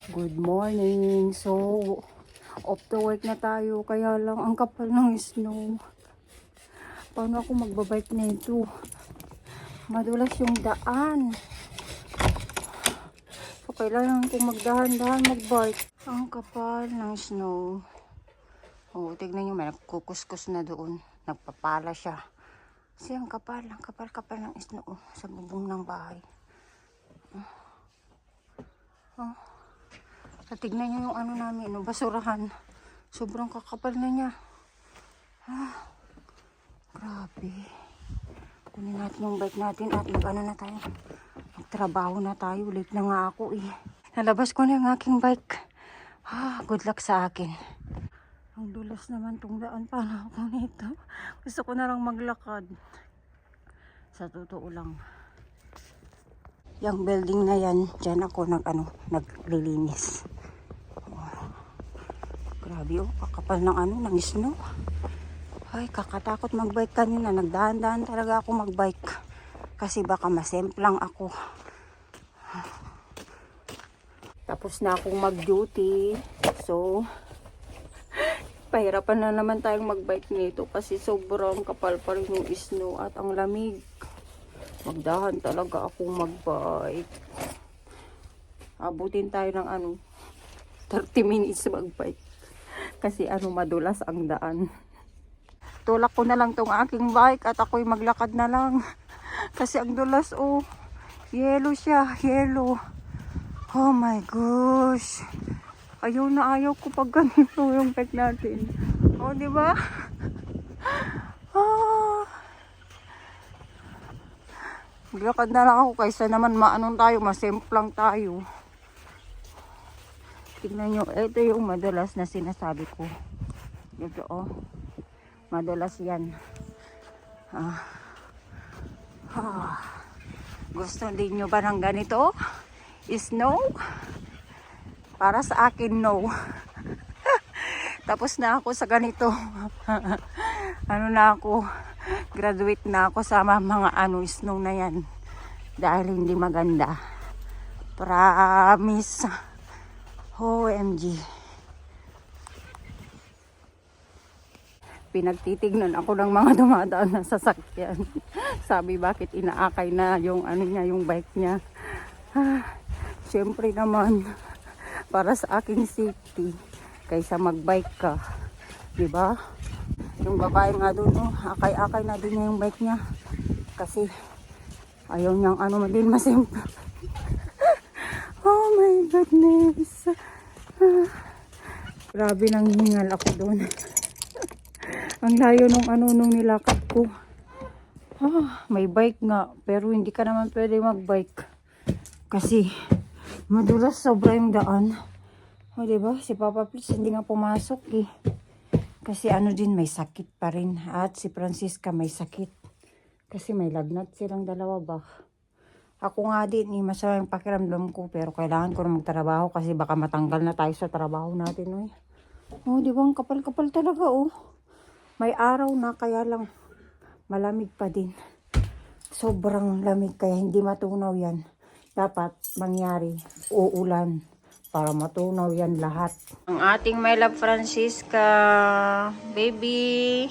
Good morning. So, off to work na tayo. Kaya lang, ang kapal ng snow. Paano ako magbabike nito? Madulas yung daan. So, kailangan kong magdahan-dahan magbike. Ang kapal ng snow. Oh, tignan nyo, may nagkukuskus na doon. Nagpapala siya. Kasi ang kapal ng snow sa bubong ng bahay. Oh. So, tignan nyo yung ano namin, no, basurahan. Sobrang kakapal na niya. Grabe. Kunin natin yung bike natin at mag-ano na tayo. Magtrabaho na tayo. Late na nga ako eh. Nalabas ko na yung aking bike. Good luck sa akin. Ang dulas naman tong daan. Paano ako nito? Gusto ko na lang maglakad. Sa totoo lang. Yung building na yan, dyan ako naglilinis. Grabe oh, kakapal ng ng snow. Ay, kakatakot magbike kanina. Nagdahan-dahan talaga ako magbike. Kasi baka masemplang ako. Tapos na akong mag-duty. So, pahirapan na naman tayong magbike nito. Kasi sobrang kapal pa rin yung snow at ang lamig. Magdahan talaga akong magbike. Abutin tayo ng 30 minutes magbike. Kasi madulas ang daan. Tulak ko na lang tong aking bike at ako'y maglakad na lang. Kasi ang dulas oh. Yellow siya, yellow. Oh my gosh. Ayaw na ayaw ko pag ganito yung bike natin. Oh, di ba? Maglakad na lang ako kaysa naman masemplang tayo. Tignan nyo, ito yung madalas na sinasabi ko. Ito oh. Madalas yan. Gusto din nyo ba ng ganito? Snow? Para sa akin, no. Tapos na ako sa ganito. Na ako? Graduate na ako sa mga snow na yan. Dahil hindi maganda. Promise. OMG. Pinagtitignan ako ng mga dumadaan na sasakyan. Sabi bakit inaakay na yung yung bike niya. Siyempre naman para sa aking safety kaysa magbike ka, 'di ba? Yung babae nga doon, akay-akay na din yung bike niya kasi ayaw niyang din masimple. Oh my goodness. Grabe nang hingal ako doon. Ang layo nung nilakad ko. May bike nga. Pero hindi ka naman pwede magbike. Kasi madulas sobra yung daan. O diba? Si Papa Please hindi nga pumasok eh. Kasi din may sakit pa rin. At si Francisca may sakit. Kasi may lagnat silang dalawa ba. Ako nga din masama yung pakiramdam ko. Pero kailangan ko na magtrabaho kasi baka matanggal na tayo sa trabaho natin. Oh, diba? Ang kapal-kapal talaga oh. May araw na kaya lang malamig pa din. Sobrang lamig kaya hindi matunaw yan. Dapat mangyari uulan para matunaw yan lahat. Ang ating my love Francisca. Baby.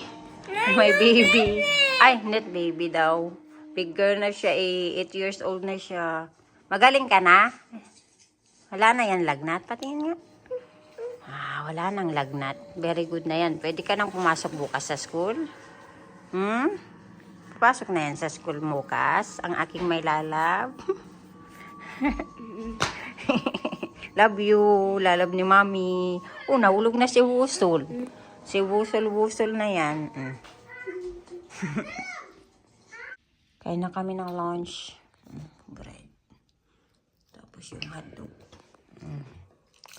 My baby. Ay, not baby daw. Big girl na siya 8 years old na siya. Magaling ka na? Wala na yan lagnat. Patingin nga. Wala nang lagnat. Very good na yan. Pwede ka nang pumasok bukas sa school. Papasok na yan sa school bukas. Ang aking may lalab. Love you. Lalab ni Mami. Nahulog na si Wusol. Si Wusol na yan. Kain na kami ng lunch. Bread. Tapos yung hotdog.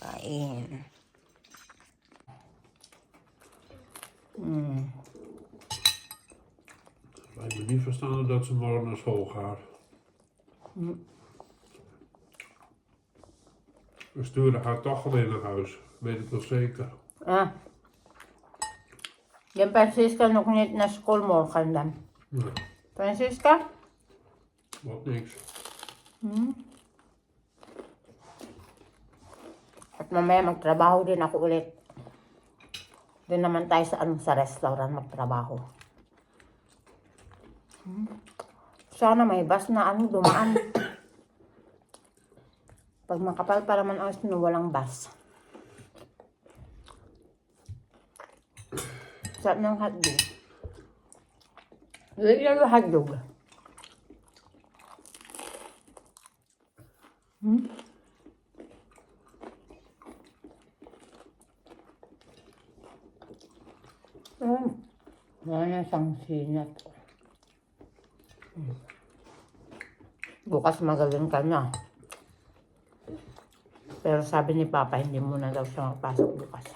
Kain. Lijkt me niet verstandig dat ze morgen naar school gaat. We sturen haar toch alleen naar huis. Weet ik wel zeker. Yung Francisca nog niet naar school morgen dan. Nee, Francisca? wat niks. At mamaya magtrabaho din ako ulit. Doon naman tayo sa restaurant magtrabaho. Sana may bus na dumaan. Pag makapal pa naman ang snow, walang bus. Sarap ng hotdog. Lalo hotdog. Wala na isang sinat. Bukas magaling ka na. Pero sabi ni Papa, hindi muna daw siya magpasok bukas.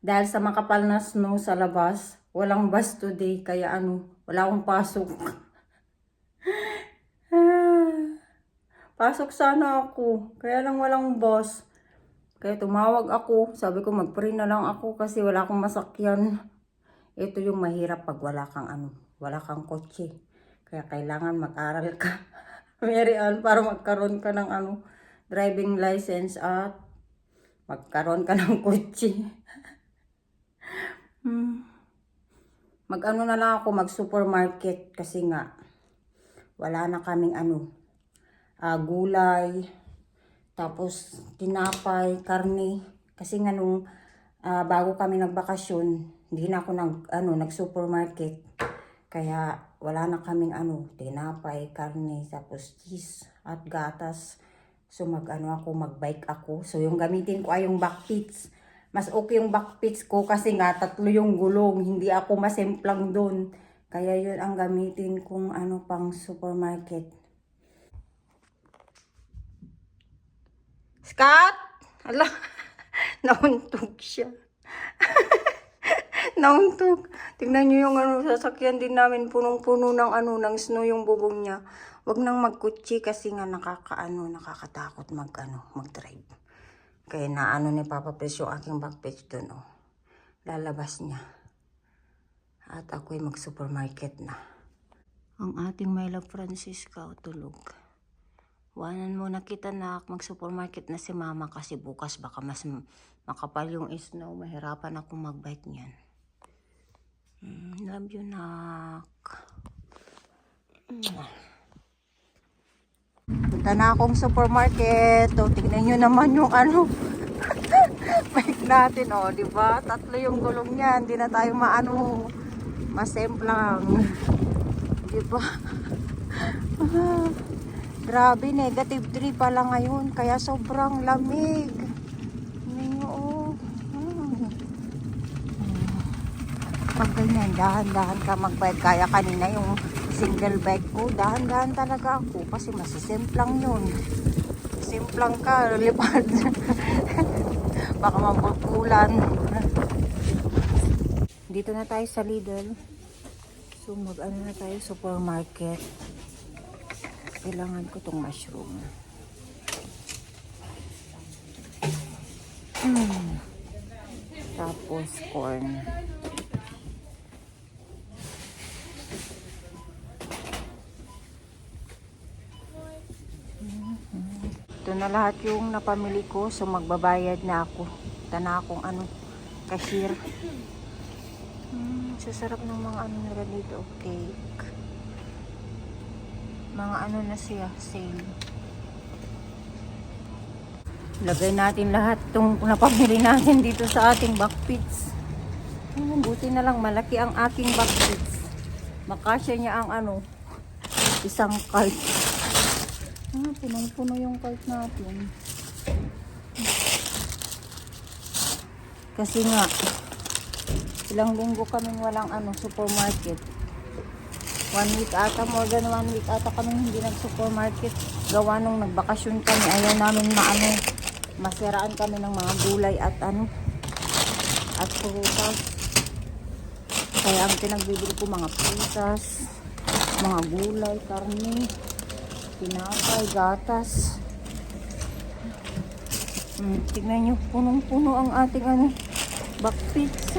Dahil sa makapal na snow sa labas, walang bus today, kaya wala akong pasok. Pasok sana ako, kaya lang walang bus. Kaya tumawag ako, sabi ko mag-pray na lang ako kasi wala akong masakyan. Ito yung mahirap pag wala kang kotse. Kaya kailangan mag-aral ka. Mary Ann, para magkaroon ka ng driving license at magkaroon ka ng kotse. Na lang ako, mag-supermarket kasi nga wala na kaming gulay, tapos tinapay, karne. Kasi nga nung bago kami nagbakasyon, hindi na ako nag-supermarket. Kaya wala na kaming tinapay, karne, tapos cheese at gatas. So mag-bike ako. So yung gamitin ko ay yung backpits. Mas okay yung backpits ko kasi nga 3 yung gulong. Hindi ako masemplang doon. Kaya yun ang gamitin kong pang supermarket. Scott! Ala, nauntog siya. Nauntog. Tingnan nyo yung sasakyan din namin. Punong-puno ng snow yung bubong niya. Wag nang magkutsi kasi nga nakakatakot mag-drive. Kaya ni Papa Pres yung aking backpage doon, lalabas niya. At ako'y mag-supermarket na. Ang ating Myla Francisca tulog. Wanan mo na kita na mag-supermarket na si Mama kasi bukas baka mas makapal yung snow. Mahirapan akong mag-bike niyan. Love you, nak. Punta na akong supermarket. Tignan nyo naman yung bike natin, diba? 3 yung gulong niya. Hindi na tayo masemplang. Diba? Grabe, negative 3 pala ngayon. Kaya sobrang lamig. Pag ganyan, dahan-dahan ka mag-bike. Kaya kanina yung single bike ko, dahan-dahan talaga ako kasi masisimplang yun. Simplang ka, lipad. Baka maputulan. Dito na tayo sa Lidl. So na tayo supermarket. Kailangan ko tong mushroom. Tapos corn. Ito na lahat yung napamili ko. So magbabayad na ako. Ito na akong cashier. Sasarap ng mga nila dito. Cake. Mga na siya. Sale. Lagay natin lahat itong napamili natin dito sa ating backpits. Buti na lang malaki ang ating backpits. Makasya niya ang isang cart. Punong-puno yung cart natin. Kasi nga, ilang linggo kaming walang supermarket. 1 week ata, more than 1 week ata kaming hindi nag-supermarket. Gawa nung nagbakasyon kami, ayaw namin masiraan kami ng mga gulay at prutas. Kaya ang pinagbibili ko mga prutas, mga gulay, karne, tinapay, gatas. Tignan nyo, punong-puno ang ating ano, back pizza.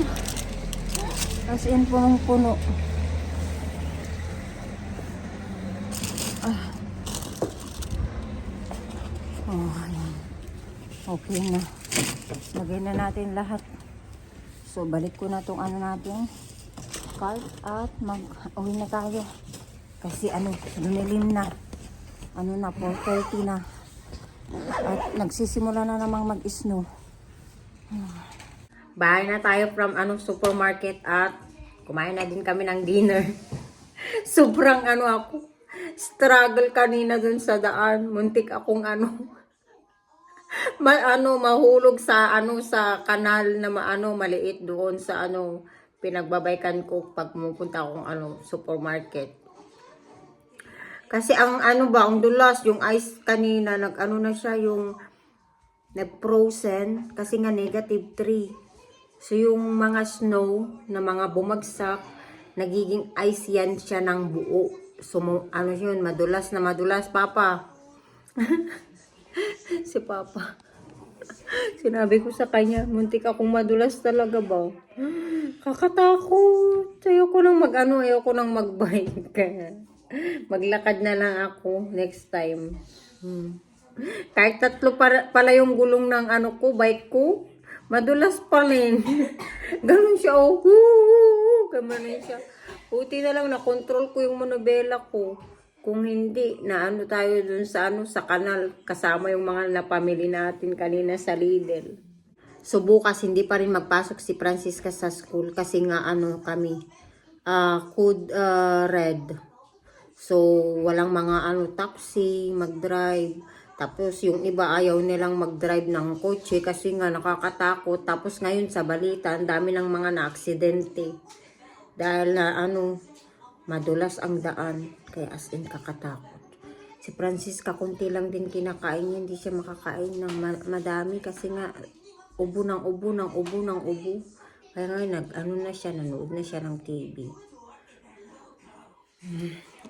As in, punong-puno. Ayan. Okay na. Lagay na natin lahat. So, balik ko na tong ano natin. Cart at mag-uwi na tayo. Kasi ano, lumilim na. Ano na, 4:30 na. At nagsisimula na namang mag-snow. Bahay na tayo from supermarket at kumain na din kami ng dinner. Sobrang ako, struggle kanina dun sa daan. Muntik akong mahulog sa sa kanal na maliit doon sa pinagbabaykan ko pag pumupunta akong supermarket. Kasi ang ang dulas, yung ice kanina na siya, yung nag-frozen kasi nga -3. So yung mga snow na mga bumagsak, nagiging ice yan siya ng buo. So yun, madulas na madulas, Papa. Si Papa. Sinabi ko sa kanya, muntik akong madulas talaga ba? Kakatakot. Ayoko nang ayoko nang mag-bike. Maglakad na lang ako next time. Kahit 3 pala yung gulong ng bike ko, madulas pa rin. Ganun siya, oh. Gamanin siya. Buti na lang na-control ko yung monobela ko. Kung hindi, tayo dun sa sa kanal, kasama yung mga napamili natin kanina sa Lidl. So bukas hindi pa rin magpasok si Francisca sa school kasi nga kami code red. So walang mga taxi mag-drive. Tapos yung iba ayaw nilang mag-drive ng kotse kasi nga nakakatakot. Tapos ngayon sa balita, ang dami ng mga na-aksidente. Dahil na madulas ang daan. Kaya as in kakatakot. Si Francisca kunti lang din kinakain niya. Hindi siya makakain ng madami kasi nga ubo ng ubo. Kaya ngayon na siya, nanood na siya ng TV.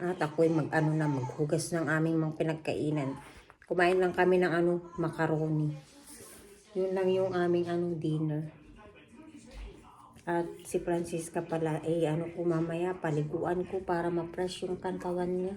At ako'y maghugas ng aming mga pinagkainan. Kumain lang kami ng macaroni. Yun lang yung aming dinner. At si Francisca pala, ko mamaya paliguan ko para ma-fresh yung katawan niya.